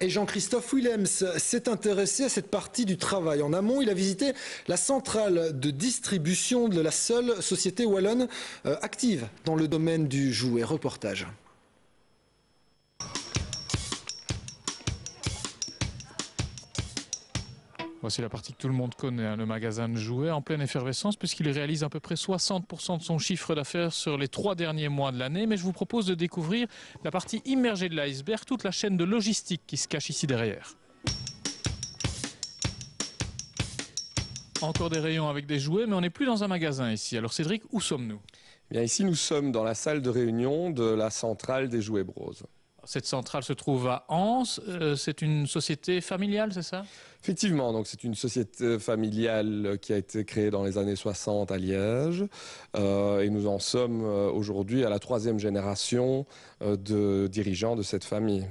Et Jean-Christophe Willems s'est intéressé à cette partie du travail. En amont, il a visité la centrale de distribution de la seule société wallonne active dans le domaine du jouet. Reportage. Voici la partie que tout le monde connaît, hein, le magasin de jouets en pleine effervescence puisqu'il réalise à peu près 60% de son chiffre d'affaires sur les 3 derniers mois de l'année. Mais je vous propose de découvrir la partie immergée de l'iceberg, toute la chaîne de logistique qui se cache ici derrière. Encore des rayons avec des jouets, mais on n'est plus dans un magasin ici. Alors Cédric, où sommes-nous? Bien, ici, nous sommes dans la salle de réunion de la centrale des jouets Bros. Cette centrale se trouve à Anse. C'est une société familiale, c'est ça? Effectivement, donc c'est une société familiale qui a été créée dans les années 60 à Liège. Et nous en sommes aujourd'hui à la 3e génération de dirigeants de cette famille.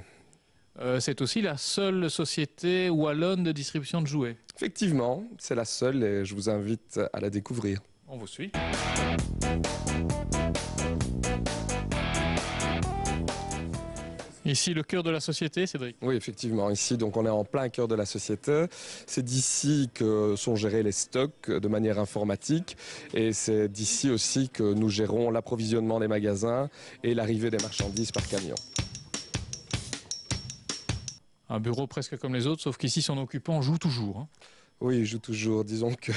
C'est aussi la seule société wallonne de distribution de jouets. Effectivement, c'est la seule et je vous invite à la découvrir. On vous suit. Ici, le cœur de la société, Cédric. Oui, effectivement. Ici, donc, on est en plein cœur de la société. C'est d'ici que sont gérés les stocks de manière informatique. Et c'est d'ici aussi que nous gérons l'approvisionnement des magasins et l'arrivée des marchandises par camion. Un bureau presque comme les autres, sauf qu'ici, son occupant joue toujours. Hein. Oui, il joue toujours. Disons que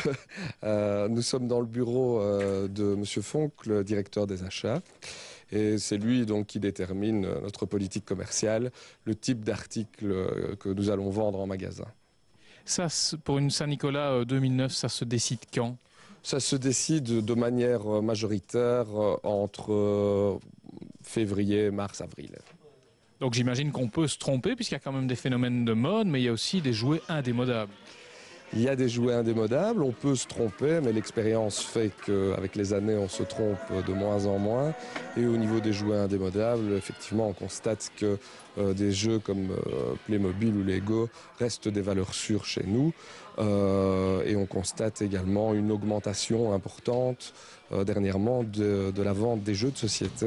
nous sommes dans le bureau de M. Fonck, le directeur des achats. Et c'est lui donc qui détermine notre politique commerciale, le type d'article que nous allons vendre en magasin. Ça, pour une Saint-Nicolas 2009, ça se décide quand? Ça se décide de manière majoritaire entre février, mars, avril. Donc j'imagine qu'on peut se tromper puisqu'il y a quand même des phénomènes de mode, mais il y a aussi des jouets indémodables. Il y a des jouets indémodables, on peut se tromper, mais l'expérience fait qu'avec les années, on se trompe de moins en moins. Et au niveau des jouets indémodables, effectivement, on constate que des jeux comme Playmobil ou Lego restent des valeurs sûres chez nous. Et on constate également une augmentation importante dernièrement de la vente des jeux de société.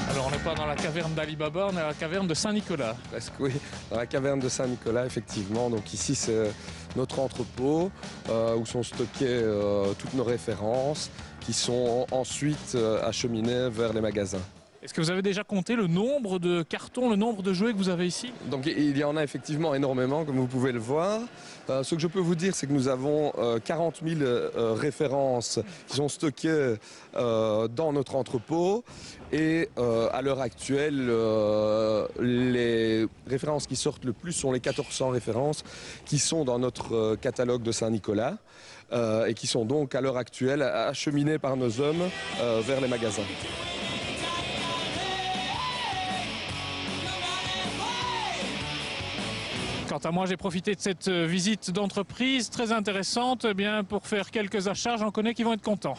Alors on n'est pas dans la caverne d'Ali Baba, on est à la caverne de Saint-Nicolas. Presque oui, dans la caverne de Saint-Nicolas, effectivement. Donc ici, c'est notre entrepôt où sont stockées toutes nos références qui sont ensuite acheminées vers les magasins. Est-ce que vous avez déjà compté le nombre de cartons, le nombre de jouets que vous avez ici? Donc il y en a effectivement énormément, comme vous pouvez le voir. Ce que je peux vous dire, c'est que nous avons 40 000 références qui sont stockées dans notre entrepôt. Et à l'heure actuelle, les références qui sortent le plus sont les 1400 références qui sont dans notre catalogue de Saint-Nicolas et qui sont donc à l'heure actuelle acheminées par nos hommes vers les magasins. Quant à moi, j'ai profité de cette visite d'entreprise très intéressante pour faire quelques achats. J'en connais qui vont être contents.